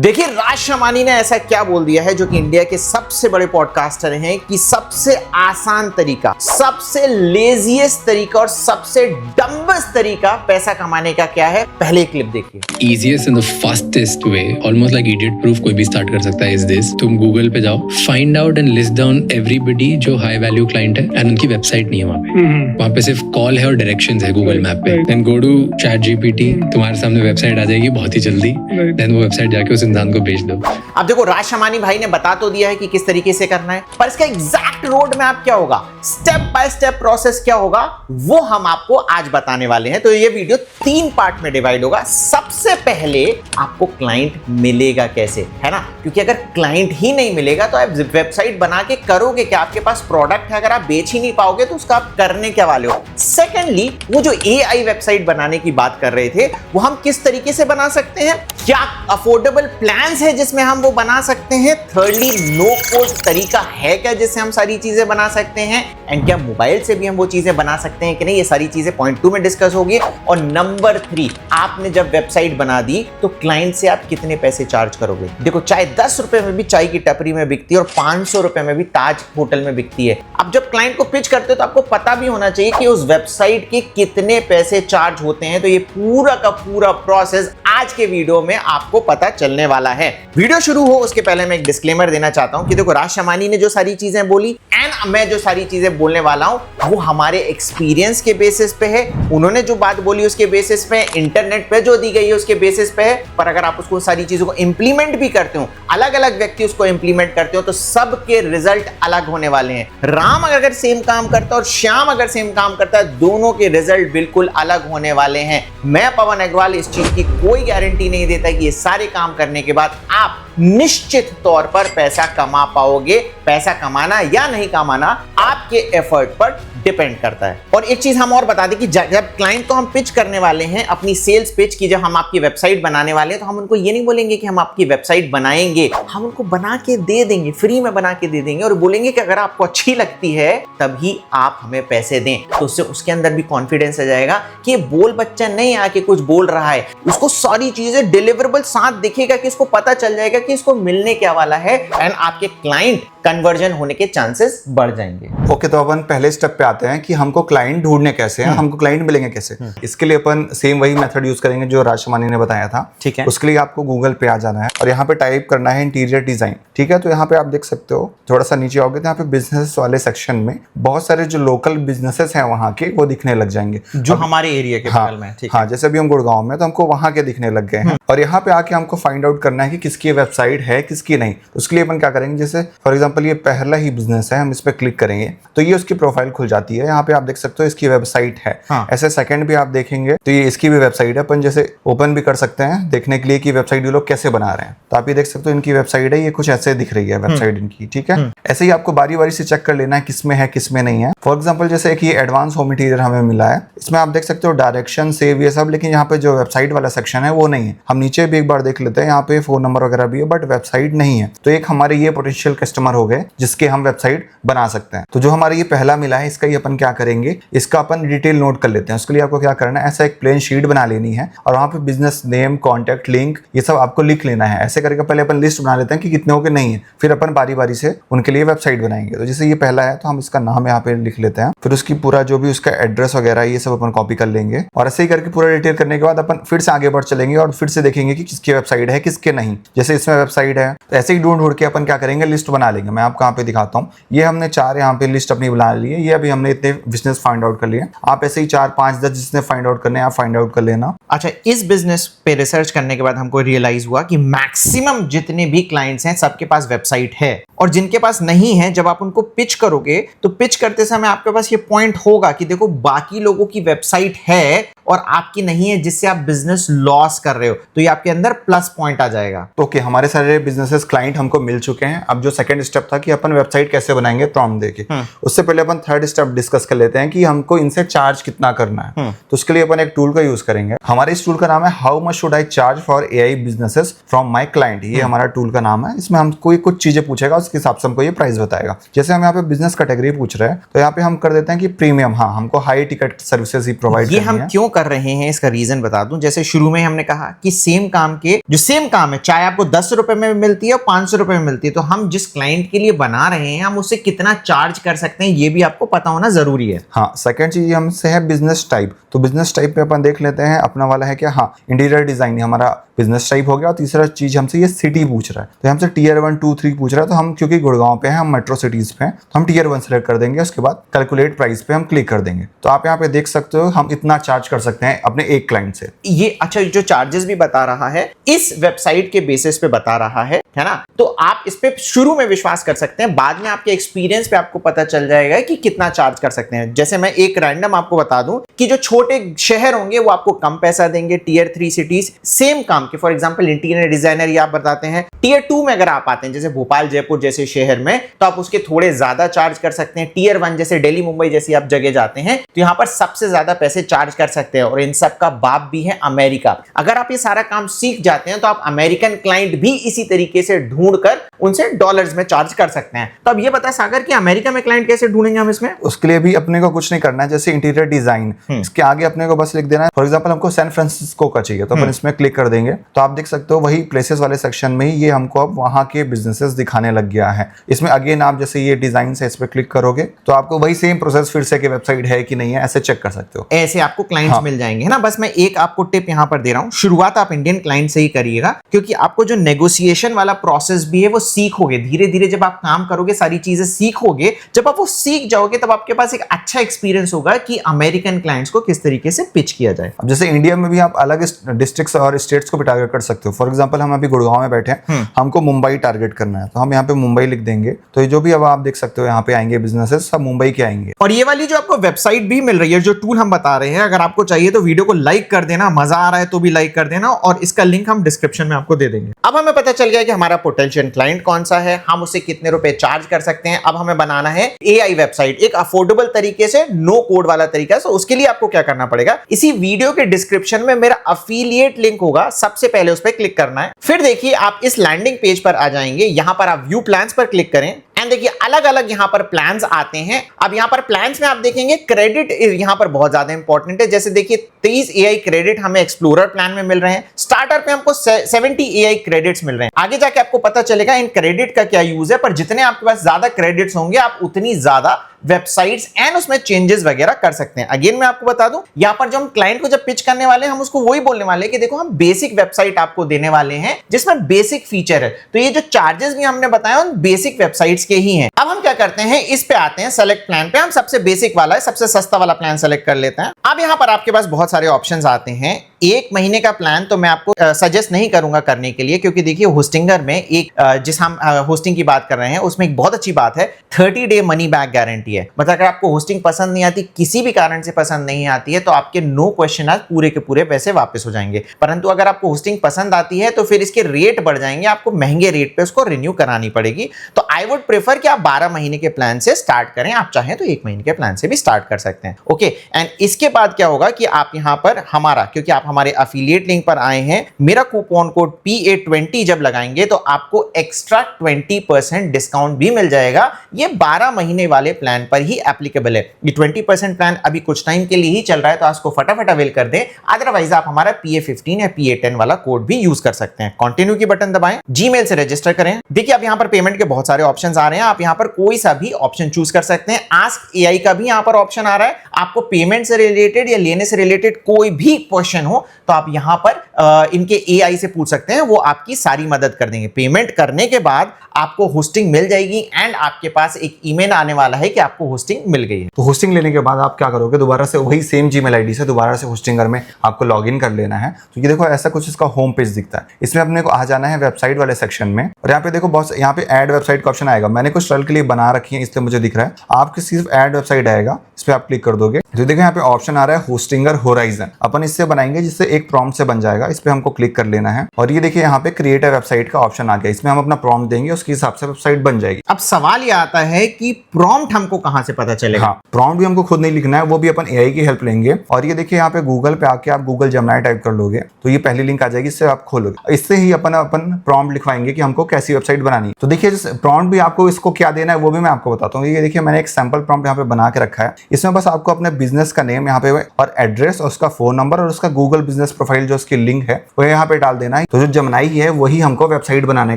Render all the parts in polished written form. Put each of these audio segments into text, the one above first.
देखिए राज शमानी ने ऐसा क्या बोल दिया है जो कि इंडिया के सबसे बड़े पॉडकास्टर हैं कि सबसे आसान तरीका, सबसे लेजीएस्ट तरीका और सबसे डम्बेस्ट तरीका पैसा कमाने का क्या है। पहले क्लिप देखिए। Easiest and the fastest way, almost like idiot proof कोई भी स्टार्ट कर सकता है is this। तुम गूगल पे जाओ, find out and list down everybody जो हाई वैल्यू क्लाइंट है एंड उनकी वेबसाइट नहीं है वहाँ पे सिर्फ कॉल है और डायरेक्शंस है गूगल मैप पे। देन गो टू ChatGPT, तुम्हारे सामने वेबसाइट आ जाएगी बहुत ही जल्दी। देन वो वेबसाइट जाके उस इंसान को भेज दो। अब देखो राज शमानी भाई ने बता तो दिया है कि किस तरीके से करना है, पर इसका एग्जैक्ट रोड मैप क्या होगा, स्टेप बाय स्टेप प्रोसेस क्या होगा, वो हम आपको आज बताने वाले हैं। तो ये वीडियो 3 पार्ट में डिवाइड होगा। सबसे पहले आपको क्लाइंट मिलेगा कैसे, है ना, क्योंकि अगर क्लाइंट ही नहीं मिलेगा तो आप वेबसाइट बना के करोगे क्या, आपके पास प्रोडक्ट है, अगर आप बेच ही नहीं पाओगे तो उसका आप करने क्या वाले हो। सेकेंडली, वो जो AI वेबसाइट बनाने की बात कर रहे थे वो हम किस तरीके से बना सकते हैं, क्या अफोर्डेबल प्लान्स है जिसमें हम वो बना सकते हैं। थर्डली, नो कोड तरीका है क्या जिससे हम सारी चीजें बना सकते हैं, एंड क्या मोबाइल से भी हम वो चीजें बना सकते हैं कि नहीं, ये सारी चीजें पॉइंट 2 में डिस्कस होगी। और नंबर 3, आपने जब वेबसाइट बना दी तो क्लाइंट से आप कितने पैसे चार्ज करोगे। देखो चाय 10 रुपए में भी चाय की टपरी में बिकती है और 500 रुपए में भी ताज होटल में बिकती है। अब जब क्लाइंट को पिच करते हो तो आपको पता भी होना चाहिए कि उस वेबसाइट के कितने पैसे चार्ज होते हैं। तो ये पूरा का पूरा प्रोसेस आज के वीडियो में आपको पता चलने वाला है। वीडियो शुरू हो उसके पहले मैं एक डिस्क्लेमर देना चाहता हूं कि देखो राज शमानी ने जो सारी चीजें बोली एंड मैं जो सारी चीजें बोलने वाला हूं वो हमारे एक्सपीरियंस के बेसिस पे है। उन्होंने जो बात बोली उसके बेसिस पे, इंटरनेट पे जो दी गई है उसके बेसिस पे है। पर अगर आप उसको सारी चीजों को इंप्लीमेंट भी करते हो, अलग अलग व्यक्ति उसको इंप्लीमेंट करते हो, तो सबके रिजल्ट अलग होने वाले हैं। राम अगर सेम काम करता है और श्याम अगर सेम काम करता है, दोनों के रिजल्ट बिल्कुल अलग होने वाले हैं। मैं पवन अग्रवाल इस चीज की कोई गारंटी नहीं देता कि ये सारे काम करने के बाद आप निश्चित तौर पर पैसा कमा पाओगे। पैसा कमाना या नहीं कमाना आपके एफर्ट पर डिपेंड करता है। और एक चीज हम और बता दें कि जब क्लाइंट को हम पिच करने वाले हैं, अपनी सेल्स पिच की, जब हम आपकी वेबसाइट बनाने वाले हैं, तो हम उनको ये नहीं बोलेंगे कि हम आपकी वेबसाइट बनाएंगे, हम उनको बना के दे देंगे, फ्री में बना के दे देंगे और बोलेंगे कि अगर आपको अच्छी लगती है तभी आप हमें पैसे दें। तो उससे उसके अंदर भी कॉन्फिडेंस आ जाएगा कि बोल बच्चा नहीं आके कुछ बोल रहा है, उसको सारी चीजें डिलीवरेबल साथ दिखेगा कि इसको पता चल जाएगा कि इसको मिलने क्या वाला है, एंड आपके क्लाइंट कन्वर्जन होने के चांसेस बढ़ जाएंगे। ओके, तो अपन पहले स्टेप पे आते हैं कि हमको क्लाइंट ढूंढने कैसे हैं, हमको क्लाइंट मिलेंगे कैसे। इसके लिए अपन सेम वही मेथड यूज करेंगे जो राज शमानी ने बताया था। ठीक है, उसके लिए आपको गूगल पे आ जाना है और यहाँ पे टाइप करना है इंटीरियर डिजाइन। ठीक है, तो यहाँ पे आप देख सकते हो, थोड़ा सा नीचे आओगे तो यहाँ पे बिजनेस वाले सेक्शन में बहुत सारे जो लोकल बिजनेसेस हैं वहाँ के वो दिखने लग जाएंगे जो हमारे एरिया के बगल में। ठीक है, हाँ, जैसे अभी हम गुड़गांव में तो हमको वहाँ के दिखने लग गए हैं। और यहाँ पे आके हमको फाइंड आउट करना है कि किसकी वेबसाइट है किसकी नहीं। उसके लिए अपन क्या करेंगे, जैसे फॉर एग्जाम्पल ये पहला ही बिजनेस है, हम इस पे क्लिक करेंगे तो ये उसकी प्रोफाइल खुल जाती है। यहाँ पे आप देख सकते हो इसकी वेबसाइट है। हाँ। ऐसे सेकंड भी आप देखेंगे तो ये इसकी भी वेबसाइट है। अपन जैसे ओपन भी कर सकते हैं देखने के लिए कि वेबसाइट ये लोग कैसे बना रहे हैं। तो आप ये देख सकते हो इनकी वेबसाइट है, ये कुछ ऐसे दिख रही है वेबसाइट इनकी। ठीक है, ऐसे ही आपको बारी बारी से चेक कर लेना है किसमें है किसमें नहीं है। फॉर एग्जाम्पल जैसे एक ये एडवांस होम इंटीरियर हमें मिला है, इसमें आप देख सकते हो डायरेक्शन सेव ये सब, लेकिन यहाँ पे जो वेबसाइट वाला सेक्शन है वो नहीं है। हम नीचे भी एक बार देख लेते हैं, यहाँ पे फोन नंबर वगैरह भी है बट वेबसाइट नहीं है। तो एक हमारे ये पोटेंशियल कस्टमर हो गए जिसके हम वेबसाइट बना सकते हैं। तो जो हमारा ये पहला मिला है इसका ही अपन क्या करेंगे, इसका अपन डिटेल नोट कर लेते हैं। उसके लिए आपको क्या करना है, ऐसा एक प्लेन शीट बना लेनी है और वहाँ पे बिजनेस नेम, कॉन्टैक्ट, लिंक ये सब आपको लिख लेना है। ऐसे करके पहले अपन लिस्ट बना लेते हैं कि कितने के नहीं है, फिर अपन बारी बारी से उनके लिए वेबसाइट बनाएंगे। तो जैसे ये पहला है तो हम इसका नाम यहाँ पे लिख लेते हैं, फिर उसकी पूरा जो भी उसका एड्रेस वगैरह ये सब अपन कॉपी कर लेंगे और ऐसे ही करके पूरा डिटेल करने के बाद अपन फिर से आगे बढ़ चलेंगे और फिर से देखेंगे कि किसकी वेबसाइट है किसके नहीं। जैसे इसमें वेबसाइट है तो ऐसे ही ढूंढ के अपन क्या करेंगे, लिस्ट बना लेंगे। मैं आपको यहाँ पे दिखाता हूँ, ये हमने 4 यहाँ पे लिस्ट अपनी बना ली है। ये अभी हमने इतने बिजनेस फाइंड आउट कर लिए। आप ऐसे ही 4, 5, 10 जिसने फाइंड आउट करने आप फाइंड आउट कर लेना। अच्छा, इस बिजनेस पे रिसर्च करने के बाद हमको रियलाइज हुआ कि मैक्सिमम जितने भी क्लाइंट्स हैं सबके पास वेबसाइट है, और जिनके पास नहीं है जब आप उनको पिच करोगे तो पिच करते समय आपके पास ये पॉइंट होगा कि देखो बाकी लोगों की वेबसाइट है और आपकी नहीं है, जिससे आप बिजनेस लॉस कर रहे हो, तो ये आपके अंदर प्लस पॉइंट आ जाएगा। ओके, हमारे सारे बिजनेसेस क्लाइंट हमको मिल चुके हैं। अब जो सेकंड स्टेप था कि अपन वेबसाइट कैसे बनाएंगे प्रॉम्प्ट देके, उससे पहले अपन थर्ड स्टेप डिस्कस कर लेते हैं कि हमको इनसे चार्ज कितना करना है। तो उसके लिए अपन एक टूल का यूज करेंगे। हमारे इस टूल का नाम है how much should I charge for AI businesses from my client. ये हमारा टूल का नाम है। इसमें हमको कुछ चीजें पूछेगा, उसके हिसाब से हमको ये प्राइस बताएगा। जैसे हम यहाँ पे बिजनेस कैटेगरी पूछ रहे हैं तो यहाँ पे हम कर देते हैं कि प्रीमियम। हाँ, हमको हाई टिकट सर्विसेज ही प्रोवाइड करनी है। ये हम क्यों कर रहे हैं इसका रीजन बता दूं। जैसे शुरू में हमने कहा कि सेम काम के जो सेम काम है, चाहे आपको 10 रुपए में मिलती है और 500 रुपए में मिलती है, तो हम जिस क्लाइंट के लिए बना रहे हैं हम उससे कितना चार्ज कर सकते हैं, ये भी आपको पता होना जरूरी है। हाँ, सेकंड चीज हमसे है बिजनेस टाइप। तो बिजनेस टाइप पे अपन देख लेते हैं अपना वाला है क्या, हाँ इंटीरियर डिजाइन हमारा बिजनेस टाइप हो गया। और तीसरा चीज हमसे ये सिटी पूछ रहा है, तो हमसे टीयर 1 2 3 पूछ रहा है। तो हम क्योंकि गुड़गांव पे हैं, हम मेट्रो सिटीज पे हैं, तो हम टीयर 1 सेलेक्ट कर देंगे। उसके बाद कैलकुलेट प्राइस पे हम क्लिक कर देंगे। तो आप यहाँ पे देख सकते हो हम इतना चार्ज कर सकते हैं अपने एक क्लाइंट से। ये अच्छा, जो चार्जेस भी बता रहा है इस वेबसाइट के बेसिस पे बता रहा है ना, तो आप इस पे शुरू में विश्वास कर सकते हैं, बाद में आपके एक्सपीरियंस पे आपको पता चल जाएगा कि कितना चार्ज कर सकते हैं। जैसे मैं एक रैंडम आपको बता दूं कि जो छोटे शहर होंगे वो आपको कम पैसा देंगे, टीयर 3 सिटीज सेम काम के, फॉर एग्जांपल इंटीरियर डिजाइनर या आप बताते हैं टीयर 2 में अगर आप आते हैं जैसे भोपाल जयपुर जैसे शहर में, तो आप उसके थोड़े ज्यादा चार्ज कर सकते हैं। टीयर 1 जैसे दिल्ली मुंबई जैसी आप जगह जाते हैं तो यहां पर सबसे ज्यादा पैसे चार्ज कर सकते हैं। और इन सब का बाप भी है अमेरिका। अगर आप ये सारा काम सीख जाते हैं तो आप अमेरिकन क्लाइंट भी इसी तरीके से ढूंढकर उनसे डॉलर्स में चार्ज कर सकते हैं। तो अब ये बता सागर कि अमेरिका में क्लाइंट कैसे ढूंढेंगे हम इसमें? उसके लिए भी अपने को कुछ नहीं करना है। जैसे इंटीरियर डिजाइन, इसके आगे अपने को बस लिख देना है, फॉर एग्जांपल हमको सैन फ्रांसिस्को का चाहिए, तो अपन इसमें क्लिक कर देंगे। तो आप देख सकते हो वही प्लेसेस वाले सेक्शन में ही ये हमको अब वहां के बिजनेसेस दिखाने लग गया है। इसमें अगेन आप जैसे ये डिजाइन है, इस पे क्लिक करोगे तो आपको वही सेम प्रोसेस फिर से कि वेबसाइट है कि नहीं है ऐसे चेक कर सकते हो। ऐसे आपको क्लाइंट्स मिल जाएंगे, है ना। बस मैं एक आपको टिप यहां पर दे रहा हूं, शुरुआत आप इंडियन क्लाइंट से ही करिएगा, क्योंकि आपको जो नेगोशिएशन वाला प्रोसेस भी है वो सीखोगे धीरे धीरे। जब आप काम करोगे सारी चीजें सीखोगे, जब आप वो सीख जाओगे तब आपके पास एक अच्छा एक्सपीरियंस होगा कि अमेरिकन क्लाइंट्स को किस तरीके से पिच किया जाए। अब जैसे इंडिया में भी आप अलग डिस्ट्रिक्ट्स और स्टेट्स को भी टारगेट कर सकते हो। फॉर एग्जांपल हम अभी गुड़गांव में बैठे हैं, हमको मुंबई टारगेट करना है, तो हम यहाँ पे मुंबई लिख देंगे। तो जो भी अब आप देख सकते हो यहाँ पे आएंगे बिजनेसेस सब मुंबई के आएंगे। और ये वाली जो आपको वेबसाइट भी मिल रही है, जो टूल हम बता रहे हैं, अगर आपको चाहिए तो वीडियो को लाइक कर देना, मजा आ रहा है तो भी लाइक कर देना, और इसका लिंक हम डिस्क्रिप्शन में आपको दे देंगे। अब हमें पता चल गया कि हमारा पोटेंशियल क्लाइंट कौन सा है, हम उसे कितने रुपए चार्ज कर सकते हैं। अब हमें बनाना है एआई वेबसाइट एक अफोर्डेबल तरीके से, नो कोड वाला तरीका। तो उसके लिए आपको क्या करना पड़ेगा, इसी वीडियो के डिस्क्रिप्शन में मेरा अफिलिएट लिंक होगा, सबसे पहले उस पर क्लिक करना है। फिर देखिए आप इस लैंडिंग पेज पर आ जाएंगे, यहां पर आप व्यू प्लान्स पर क्लिक करें एंड देखिए अलग अलग यहां पर प्लान्स आते हैं। अब यहां पर प्लान्स में आप देखेंगे क्रेडिट यहां पर बहुत ज्यादा इंपॉर्टेंट है। जैसे देखिए 30 एआई क्रेडिट हमें एक्सप्लोरर प्लान में मिल रहे हैं, स्टार्टर पे हमको 70 एआई क्रेडिट्स मिल रहे हैं। आगे जाके आपको पता चलेगा इन क्रेडिट का क्या यूज है, पर जितने आपके पास ज्यादा क्रेडिट्स होंगे आप उतनी ज्यादा वेबसाइट्स एंड उसमें चेंजेस वगैरह कर सकते हैं। अगेन मैं आपको बता दूं, यहां पर जो हम क्लाइंट को जब पिच करने वाले हैं हम उसको वही बोलने वाले हैं कि देखो हम बेसिक वेबसाइट आपको देने वाले हैं जिसमें बेसिक फीचर है। तो ये जो चार्जेस भी हमने बताया उन बेसिक वेबसाइट्स के ही हैं। अब हम क्या करते हैं, इस पे आते हैं सेलेक्ट प्लान पे, हम सबसे बेसिक वाला है, सबसे सस्ता वाला प्लान सेलेक्ट कर लेते हैं। अब यहां पर आपके पास बहुत सारे ऑप्शंस आते हैं। एक महीने का प्लान तो मैं आपको सजेस्ट नहीं करूंगा करने के लिए, क्योंकि देखिए होस्टिंगर में एक जिस हम होस्टिंग की बात कर रहे हैं उसमें एक बहुत अच्छी बात है, 30 डे मनी बैक गारंटी है। मतलब अगर आपको होस्टिंग पसंद नहीं आती, किसी भी कारण से पसंद नहीं आती है, तो आपके नो क्वेश्चन आज पूरे के पूरे पैसे वापस हो जाएंगे। परंतु अगर आपको होस्टिंग पसंद आती है तो फिर इसके रेट बढ़ जाएंगे, आपको महंगे रेट पे उसको रिन्यू करानी पड़ेगी। तो आई वुड प्रेफर कि आप 12 महीने के प्लान से स्टार्ट करें, आप चाहें तो 1 महीने के प्लान से भी स्टार्ट कर सकते हैं। ओके, एंड इसके बाद क्या होगा कि आप यहां पर हमारा, क्योंकि आप हमारे अफिलिएट लिंक पर आए हैं, मेरा कूपन कोड PA20 जब लगाएंगे तो आपको एक्स्ट्रा 20% डिस्काउंट भी मिल जाएगा। ये 12 महीने वाले प्लान पर ही एप्लीकेबल है। ये 20% प्लान अभी कुछ टाइम के लिए ही चल रहा है, तो आपको फटाफट अवेल कर दें। अदरवाइज आप हमारा PA15 या PA10 वाला कोड भी यूज कर सकते हैं। कंटिन्यू की बटन दबाएं, जीमेल से रजिस्टर करें। देखिए अब यहां पर पेमेंट के बहुत सारे ऑप्शंस आ रहे हैं, आप यहां पर कोई सा भी ऑप्शन चूज कर सकते हैं। आस्क एआई का भी यहां पर ऑप्शन आ रहा है। आपको पेमेंट से रिलेटेड या लेने से रिलेटेड कोई भी क्वेश्चन हो तो आप यहां पर इनके एआई से पूछ सकते हैं, वो आपकी सारी मदद कर देंगे। पेमेंट करने के बाद आपको होस्टिंग मिल जाएगी एंड आपके पास एक ईमेल आने वाला है कि आपको होस्टिंग मिल गई है। तो होस्टिंग लेने के बाद आप क्या करोगे, दोबारा से वही सेम जीमेल आईडी से दोबारा से होस्टिंगर में आपको लॉगिन कर लेना है। तो ये देखो ऐसा कुछ इसका होम पेज दिखता है। इसमें अपने को आ जाना है वेबसाइट वाले सेक्शन में, और यहाँ पे देखो बहुत यहाँ पे ऐड वेबसाइट का ऑप्शन आएगा। मैंने कुछ ट्रायल के लिए बना रखी है इसलिए मुझे दिख रहा है। आपकी सिर्फ ऐड वेबसाइट आएगा, इस पर आप क्लिक कर दोगे तो देखो यहाँ पे ऑप्शन आ रहा है होस्टिंगर होराइजन। अपन इससे बनाएंगे जिससे एक प्रॉम्प्ट से बन जाएगा। इस पे हमको क्लिक कर लेना है और ये देखिए यहाँ पे क्रिएट अ वेबसाइट का ऑप्शन आ गया। इसमें हम अपना प्रॉम्प्ट देंगे, उसके हिसाब से वेबसाइट बन जाएगी। अब सवाल ये आता है कि प्रॉम्प्ट हमको कहां से पता चलेगा? हाँ, प्रॉम्प्ट भी हमको खुद नहीं लिखना है, वो भी अपन एआई की हेल्प लेंगे। और ये देखिए यहाँ पे गूगल पे आके आप गूगल जेमिनी टाइप कर लोगे तो ये पहली लिंक आ जाएगी, इससे आप खोलोगे। इससे ही अपन प्रॉम्प्ट लिखवाएंगे कि हमको कैसी वेबसाइट बनानी है। तो देखिए प्रॉम्प्ट भी आपको इसको क्या देना है वो भी मैं आपको बताता हूँ। ये देखिए मैंने एक सैंपल प्रॉम्प्ट यहाँ पे बना के रखा है। इसमें बस आपको अपने बिजनेस का नेम यहाँ पे और एड्रेस और उसका फोन नंबर और उसका गूगल बिजनेस प्रोफाइल जो उसकी लिंक लिंक है वो यहाँ पे डाल देना है। तो जो जेमिनी है वही हमको वेबसाइट बनाने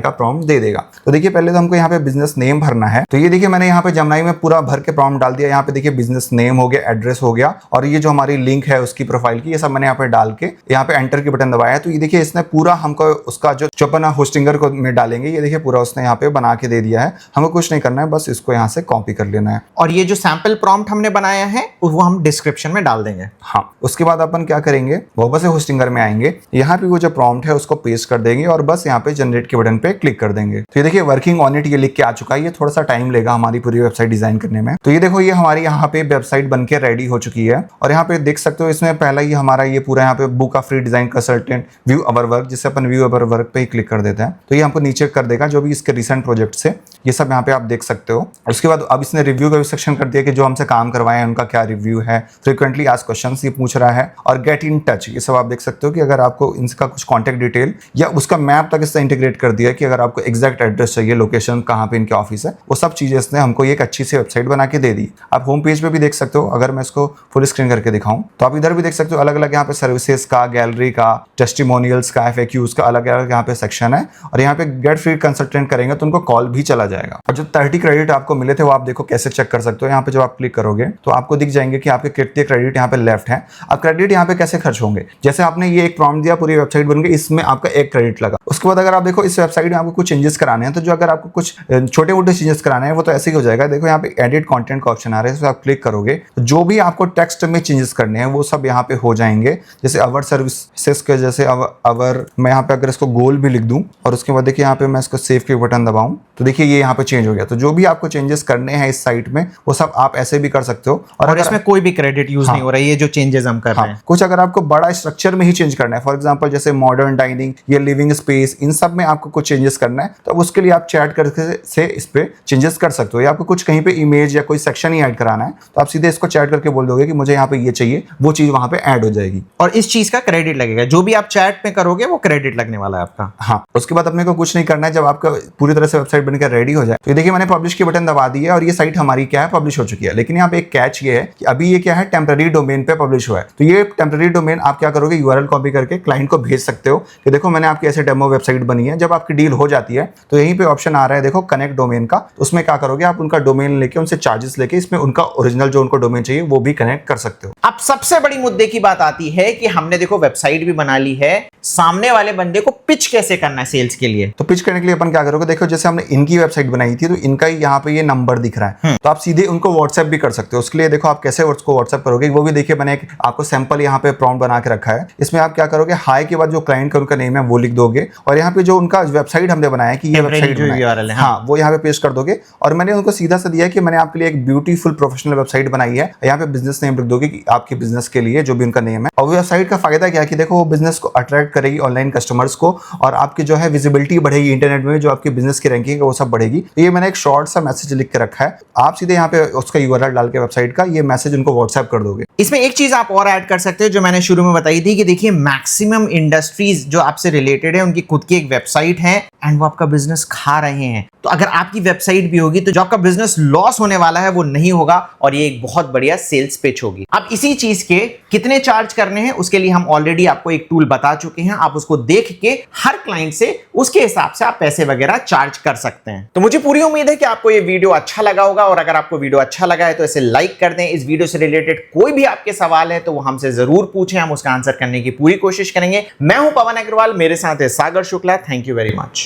का प्रॉम्प्ट दे देगा। तो देखिए पहले तो हमको यहाँ पे बिजनेस नेम भरना है। तो ये देखिए मैंने यहाँ पे जेमिनी में पूरा भर के प्रॉम्प्ट डाल दिया। यहाँ पे देखिए बिजनेस नेम हो गया, एड्रेस हो गया, और ये जो हमारी लिंक है उसकी प्रोफाइल की, ये सब मैंने यहाँ पे डाल के यहाँ पे एंटर की बटन दबाया। तो ये देखिए इसने पूरा हमको उसका जो चौपन होस्टिंगर को में डालेंगे, ये देखिए पूरा उसने यहाँ पे बना के दे दिया है। हमको कुछ नहीं करना है, बस इसको यहाँ से कॉपी कर लेना है। और ये जो सैंपल प्रॉम्प्ट हमने बनाया है वो हम डिस्क्रिप्शन में डाल देंगे। हाँ, उसके बाद अपन क्या करेंगे, वापस से होस्टिंगर में आएंगे, यहाँ पे वो जो प्रॉम्प्ट है उसको पेस्ट कर देंगे और बस यहाँ पे जनरेट के बटन पे क्लिक कर देंगे। तो ये देखिए वर्किंग ऑन इट ये लिख के आ चुका है। ये थोड़ा सा टाइम लेगा हमारी पूरी वेबसाइट डिजाइन करने में। तो ये देखो ये हमारी यहाँ पे वेबसाइट बनके रेडी हो चुकी है। और यहाँ पे देख सकते हो इसमें पहला ही हमारा ये पूरा यहाँ पे book of free design consultant view our work, जिससे अपन व्यू अवर वर्क पे ही क्लिक कर देते हैं तो ये हमको नीचे कर देगा जो भी इसके रिसेंट प्रोजेक्ट से, ये सब यहाँ पे आप देख सकते हो। उसके बाद अब इसने रिव्यू का भी सेक्शन कर दिया कि जो हमसे काम करवाए हैं उनका क्या रिव्यू है, फ्रीक्वेंटली आस्क्ड क्वेश्चंस ये पूछ रहा है, और गेट इन टच ये सब आप देख सकते हो कि अगर आपको इनका कुछ कॉन्टेक्ट डिटेल या उसका मैप तक इससे इंटीग्रेट कर दिया कि अगर आपको एग्जैक्ट एड्रेस चाहिए, लोकेशन कहाँ पे इनके ऑफिस है, वो सब चीजें इसने हमको एक अच्छी सी वेबसाइट बना के दे दी। आप होम पेज पे भी देख सकते हो। अगर मैं इसको फुल स्क्रीन करके दिखाऊं तो आप इधर भी देख सकते हो अलग अलग यहाँ पे सर्विसेज का, गैलरी का, टेस्टिमोनियल्स का, FAQs का अलग अलग यहाँ पे सेक्शन है। और यहाँ पे गेट फ्री कंसल्टेंट करेंगे तो उनको कॉल भी चला जाएगा। और जो 30 क्रेडिट आपको मिले थे वो आप देखो कैसे चेक कर सकते हो। यहाँ पे जब आप क्लिक करोगे तो आपको दिख जाएंगे कि आपके कितने क्रेडिट यहाँ पे लेफ्ट है। अब क्रेडिट यहाँ पे कैसे खर्च होंगे, जैसे आपने ये एक प्रॉम्प्ट दिया, पूरी वेबसाइट बन गई, इसमें आपका 1 क्रेडिट लगा। उसके बाद अगर आप देखो इस वेबसाइट में आपको कुछ चेंजेस कराने हैं, तो जो अगर आपको कुछ छोटे मोटे चेंजेस कराने हैं वो तो ऐसे ही हो जाएगा। देखो यहाँ पे एडिट कंटेंट का ऑप्शन आ रहा है, इसमें आप क्लिक करोगे तो जो भी आपको टेक्स्ट में चेंजेस करने हैं वो सब यहाँ पे हो जाएंगे। जैसे अवर सर्विसेज के जैसे अवर मैं यहाँ पे अगर इसको गोल भी लिख दूं और उसके बाद देखिए यहाँ पे मैं इसको सेव के बटन दबाऊं तो देखिए ये यहाँ पे चेंज हो गया। तो जो भी आपको चेंजेस करने हैं इस साइट में वो सब आप ऐसे भी कर सकते हो। और इसमें कोई भी क्रेडिट यूज नहीं हो रहा है, ये जो चेंजेस हम कर रहे हैं। कुछ अगर आपको बड़ा स्ट्रक्चर में ही चेंज करना है, फॉर एग्जांपल जैसे मॉडर्न डाइनिंग या लिविंग स्पेस, इन सब में आपको कुछ चेंजेस करना है तो उसके लिए आप चैट करके से इस पे चेंजेस कर सकते हो। या आपको कुछ कहीं पे इमेज या कोई सेक्शन ही ऐड कराना है तो आप सीधे इसको चैट करके बोल दोगे कि मुझे यहाँ पे ये चाहिए, वो चीज वहां पे ऐड हो जाएगी और इस चीज का क्रेडिट लगेगा। जो भी आप चैट में करोगे वो क्रेडिट लगने वाला है आपका। हाँ, उसके बाद अपने को कुछ नहीं करना है। जब आपका पूरी तरह से वेबसाइट बनकर रेडी हो जाए तो ये देखिए मैंने पब्लिश की बटन दबा दी है और ये साइट हमारी क्या है, पब्लिश हो चुकी है। लेकिन यहाँ पे एक कैच ये है कि अभी ये क्या है, टेम्पररी डोमेन पे पब्लिश हुआ है। तो ये टेम्पररी डोमेन आप क्या करोगे, URL कॉपी करके क्लाइंट को भेज सकते हो कि देखो मैंने आपकी ऐसे डेमो वेबसाइट बनी है। जब आपकी डील हो जाती है तो यहीं पे ऑप्शन आ रहा है देखो कनेक्ट डोमेन का, तो उसमें क्या करोगे आप उनका डोमेन लेके उनसे चार्जेस लेके इसमें उनका ओरिजिनल जो उनको डोमेन चाहिए वो भी कनेक्ट कर सकते हो। अब सबसे बड़ी मुद्दे की बात आती है कि हमने देखो वेबसाइट भी बना ली है, सामने वाले बंदे को पिच कैसे करना है सेल्स के लिए। तो पिच करने के लिए अपन क्या करोगे, देखो जैसे हमने इनकी वेबसाइट बनाई थी तो इनका यहाँ पे ये नंबर दिख रहा है, तो आप सीधे उनको व्हाट्सएप भी कर सकते हो। उसके लिए देखो आप कैसे उसको व्हाट्सएप करोगे वो भी देखिए, मैंने आपको सैंपल यहाँ पे प्रॉम्प्ट बना के रखा है। इसमें आप क्या करोगे, हाई के बाद जो क्लाइंट का उनका नेम है वो लिख दोगे और यहाँ पे जो उनका वेबसाइट हमने बनाया कि ये वेबसाइट है, हाँ वो यहाँ पे पेस्ट कर दोगे। और मैंने उनको सीधा सा दिया कि मैंने आपके लिए एक ब्यूटीफुल प्रोफेशनल वेबसाइट बनाई है, यहाँ पे बिजनेस नेम लिख दोगे कि आपके बिजनेस के लिए जो भी उनका नेम है। और वेबसाइट का फायदा क्या है कि देखो वो बिजनेस को अट्रैक्ट करेगी ऑनलाइन कस्टमर्स को और आपकी जो है विजिबिलिटी बढ़ेगी इंटरनेट में, जो आपके बिजनेस की रैंकिंग है वो सब बढ़ेगी। तो ये मैंने एक शॉर्ट सा मैसेज लिख के रखा है, आप सीधे यहाँ पे उसका URL डाल के वेबसाइट का ये मैसेज उनको व्हाट्सएप कर दोगे। इसमें एक चीज आप और ऐड कर सकते हो जो मैंने शुरू में बताई थी कि देखिए मैक्सिमम इंडस्ट्रीज जो आपसे रिलेटेड है उनकी खुद की एक वेबसाइट है एंड वो आपका बिजनेस खा रहे हैं। तो अगर आपकी वेबसाइट भी होगी तो जो आपका बिजनेस लॉस होने वाला है वो नहीं होगा और ये एक बहुत बढ़िया सेल्स पिच होगी। अब इसी चीज के कितने चार्ज करने हैं उसके लिए हम ऑलरेडी आपको एक टूल बता चुके हैं, आप उसको देख के हर क्लाइंट से उसके हिसाब से आप पैसे वगैरह चार्ज कर सकते हैं। तो मुझे पूरी उम्मीद है कि आपको ये वीडियो अच्छा लगा होगा और अगर आपको वीडियो अच्छा लगा है तो इसे लाइक कर दें। इस वीडियो से रिलेटेड कोई भी आपके सवाल है तो वो हमसे जरूर पूछें, हम उसका आंसर करने की पूरी कोशिश करेंगे। मैं हूं पवन अग्रवाल, मेरे साथ है Sagar Shukla. Thank you very much.